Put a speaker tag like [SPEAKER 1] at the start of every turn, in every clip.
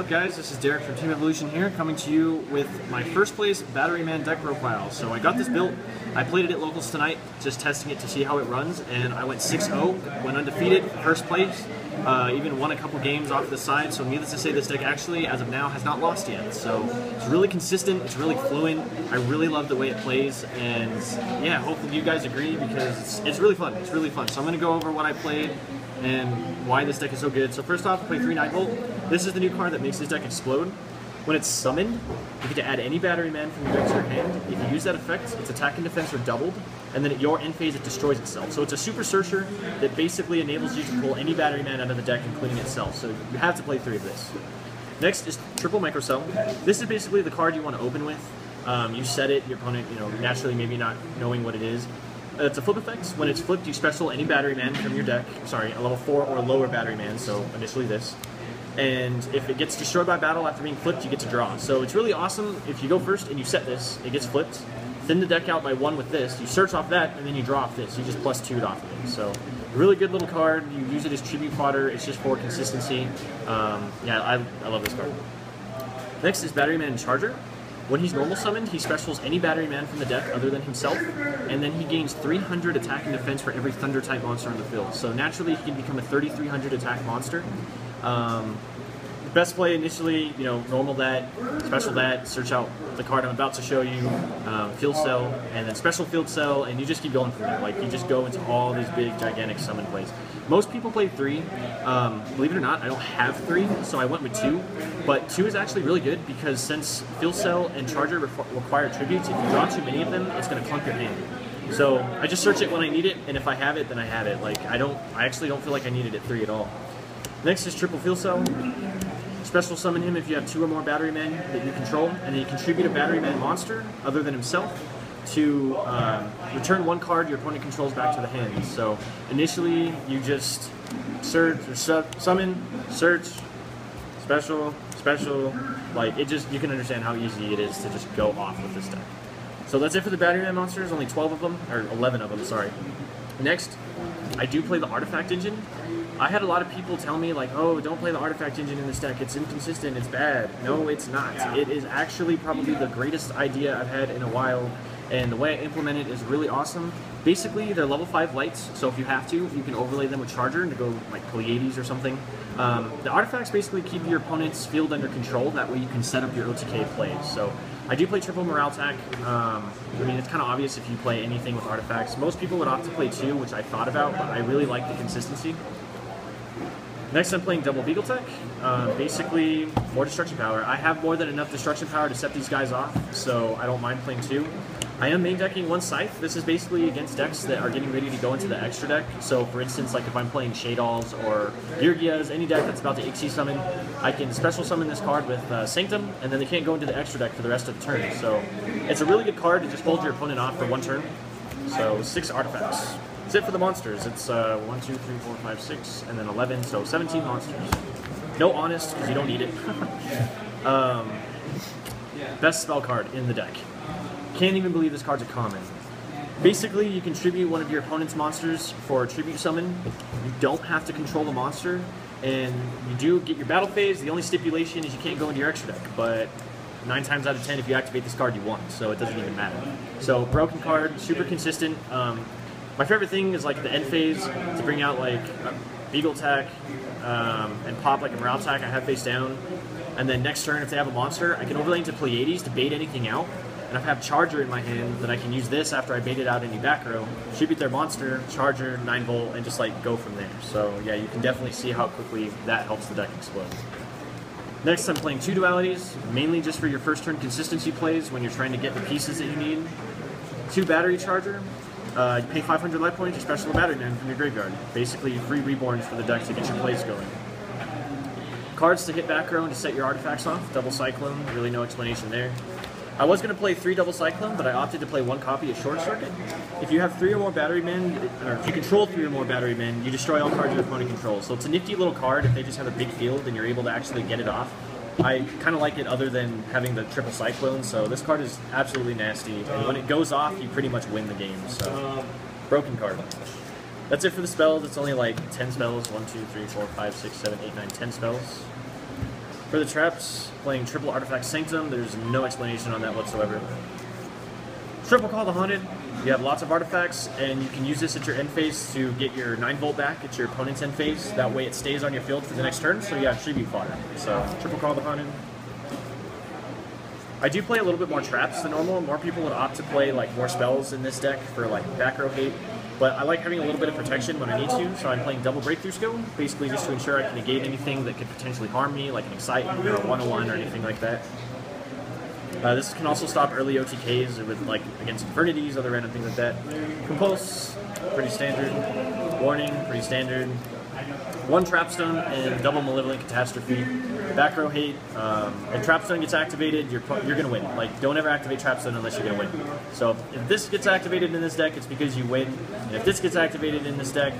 [SPEAKER 1] guys? This is Derek from Team Evolution here, coming to you with my first place Batteryman deck profile. So I got this built, I played it at locals tonight, just testing it to see how it runs, and I went 6-0, went undefeated, first place, even won a couple games off the side, so needless to say this deck actually, as of now, has not lost yet. So it's really consistent, it's really fluent, I really love the way it plays, and yeah, hopefully you guys agree because it's really fun, So I'm going to go over what I played and why this deck is so good. So first off, play 3 9-volt. This is the new card that makes this deck explode. When it's summoned, you get to add any Batteryman from your deck to your hand. If you use that effect, its attack and defense are doubled, and then at your end phase it destroys itself. So it's a super searcher that basically enables you to pull any Batteryman out of the deck, including itself. So you have to play 3 of this. Next is triple microcell. This is basically the card you want to open with. You set it, your opponent, naturally maybe not knowing what it is. It's a flip effect. When it's flipped, you special any Batteryman from your deck. Sorry, a level 4 or lower Batteryman, so initially this. And if it gets destroyed by battle after being flipped, you get to draw. So it's really awesome if you go first and you set this, it gets flipped. Thin the deck out by 1 with this, you search off that, and then you draw off this. You just plus 2'd off of it. So really good little card. You use it as tribute fodder. It's just for consistency. Yeah, I love this card. Next is Batteryman Charger. When he's normal summoned, he specials any Batteryman from the deck other than himself, and then he gains 300 attack and defense for every Thunder type monster on the field. So naturally, he can become a 3,300 attack monster. Best play initially, normal that, special that, search out the card I'm about to show you, field cell, and then special field cell, and you just keep going from there. Like, you just go into all these big, gigantic summon plays. Most people play 3. Believe it or not, I don't have 3, so I went with 2. But 2 is actually really good because since field cell and charger require tributes, if you draw too many of them, it's going to clunk your hand. So I just search it when I need it, and if I have it, then I have it. Like, I actually don't feel like I needed it 3 at all. Next is triple field cell. Special summon him if you have 2 or more Batterymen that you control, and then you contribute a Batteryman monster other than himself to return 1 card your opponent controls back to the hand. So initially you just search or summon, search, special, like you can understand how easy it is to just go off with this deck. So that's it for the Batteryman monsters, only 12 of them, or 11 of them, sorry. Next, I do play the Artifact Engine. I had a lot of people tell me, like, oh, don't play the Artifact Engine in this deck, it's inconsistent, it's bad. No, it's not. It is actually probably the greatest idea I've had in a while, and the way I implement it is really awesome. Basically, they're level 5 lights, so if you have to, you can overlay them with Charger to go, like, Pleiades or something. The artifacts basically keep your opponent's field under control, that way you can set up your OTK plays. So I do play triple morale tack. I mean, it's kind of obvious if you play anything with artifacts. Most people would opt to play 2, which I thought about, but I really like the consistency. Next, I'm playing double Beagle Tech. Basically, more destruction power. I have more than enough destruction power to set these guys off, so I don't mind playing 2. I am main decking 1 Scythe. This is basically against decks that are getting ready to go into the extra deck. So, for instance, like if I'm playing Shaydolls or Yurgias, any deck that's about to Ixie summon, I can special summon this card with Sanctum, and then they can't go into the extra deck for the rest of the turn. So, it's a really good card to just hold your opponent off for 1 turn. So, 6 artifacts. That's it for the monsters. It's 1, 2, 3, 4, 5, 6, and then 11, so 17 monsters. No Honest, because you don't need it. Best spell card in the deck. Can't even believe this card's a common. Basically, you contribute one of your opponent's monsters for a tribute summon. You don't have to control the monster, and you do get your battle phase. The only stipulation is you can't go into your extra deck, but 9 times out of 10, if you activate this card, you won, so it doesn't even matter. So, broken card, super consistent. My favorite thing is like the end phase to bring out like Beagle Tack and pop like a Morale Tack I have face down. And then next turn, if they have a monster, I can overlay into Pleiades to bait anything out. And if I have Charger in my hand, then I can use this after I bait it out any back row, tribute their monster, Charger, 9-volt, and just like go from there. So yeah, you can definitely see how quickly that helps the deck explode. Next, I'm playing 2 dualities, mainly just for your first turn consistency plays when you're trying to get the pieces that you need. 2 Battery Charger. You pay 500 life points, you special a Batteryman from your graveyard. Basically, free reborns for the deck to get your plays going. Cards to hit back row and to set your artifacts off. Double Cyclone, really no explanation there. I was going to play 3 double Cyclone, but I opted to play 1 copy of Short Circuit. If you have 3 or more Batterymen, or if you control 3 or more Batterymen, you destroy all cards your opponent controls. So it's a nifty little card if they just have a big field and you're able to actually get it off. I kind of like it other than having the triple Cyclone, so this card is absolutely nasty. And when it goes off, you pretty much win the game, so broken card. That's it for the spells. It's only like 10 spells. 1, 2, 3, 4, 5, 6, 7, 8, 9, 10 spells. For the traps, playing triple Artifact Sanctum, there's no explanation on that whatsoever. Triple Call the Haunted, you have lots of artifacts, and you can use this at your end phase to get your 9-volt back at your opponent's end phase. That way it stays on your field for the next turn, so you have tribute fodder. So, Triple Call the Haunted. I do play a little bit more traps than normal. More people would opt to play like more spells in this deck for like back row hate. But I like having a little bit of protection when I need to, so I'm playing double Breakthrough Skill, basically just to ensure I can negate anything that could potentially harm me, like an Excite or a 101 or anything like that. This can also stop early OTKs with like against Infernities, other random things like that. Compulse, pretty standard. Warning, pretty standard. 1 Trapstone and double Malevolent Catastrophe. Back row hate. If Trapstone gets activated, you're gonna win. Like, don't ever activate Trapstone unless you're gonna win. So if this gets activated in this deck, it's because you win. And if this gets activated in this deck,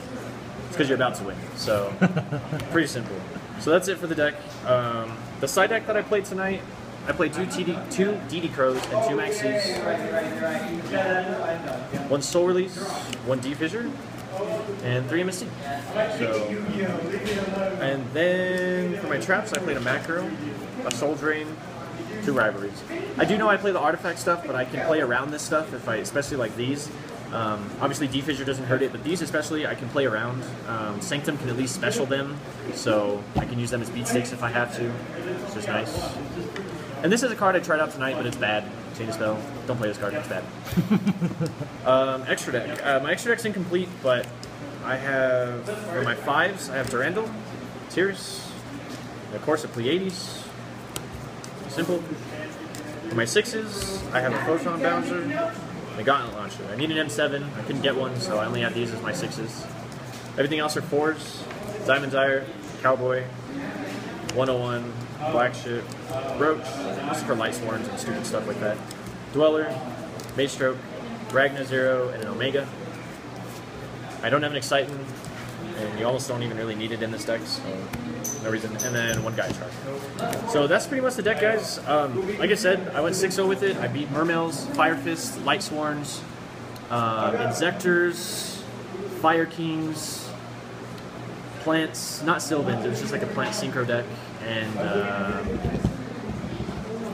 [SPEAKER 1] it's because you're about to win. So pretty simple. So that's it for the deck. The side deck that I played tonight, I played 2 DD Crows and 2 Maxis. 1 Soul Release, 1 Deep Fissure, and 3 MST. So, and then for my traps, I played a Macro, a Soul Drain, 2 Rivalries. I do know I play the artifact stuff, but I can play around this stuff if I, especially like these. Obviously, Deep Fissure doesn't hurt it, but these especially I can play around. Sanctum can at least special them, so I can use them as beat sticks if I have to. It's just nice. And this is a card I tried out tonight, but it's bad. Chain of Spell. Don't play this card, it's bad. Extra deck. My extra deck's incomplete, but I have, for my 5s, I have Durandal, Tyrus, and of course a Pleiades. Simple. For my 6s, I have a Photon Bouncer, and a Gauntlet Launcher. I need an M7, I couldn't get one, so I only have these as my 6s. Everything else are 4s. Diamond Dire, Cowboy, 101, Black Ship, Roach, this is for Light Swarms and stupid stuff like that. Dweller, Mage Stroke, Ragna Zero, and an Omega. I don't have an Excitant, and you almost don't even really need it in this deck, so no reason. And then 1 Guide Shark. So that's pretty much the deck, guys. Like I said, I went 6-0 with it. I beat Mermails, Fire Fist, Light Swarms, Insectors, Fire Kings, Plants, not Sylvans, it was just like a plant synchro deck, and I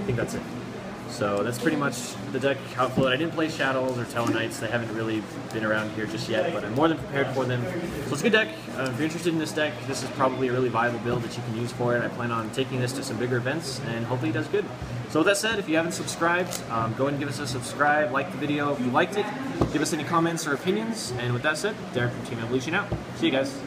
[SPEAKER 1] think that's it. So that's pretty much the deck how it flowed. I didn't play Shadows or Tellarknights, they haven't really been around here just yet, but I'm more than prepared for them. So it's a good deck. If you're interested in this deck, this is probably a really viable build that you can use for it. I plan on taking this to some bigger events, and hopefully it does good. So with that said, if you haven't subscribed, go ahead and give us a subscribe, like the video if you liked it, give us any comments or opinions, and with that said, Derek from Team Evolution out. See you guys.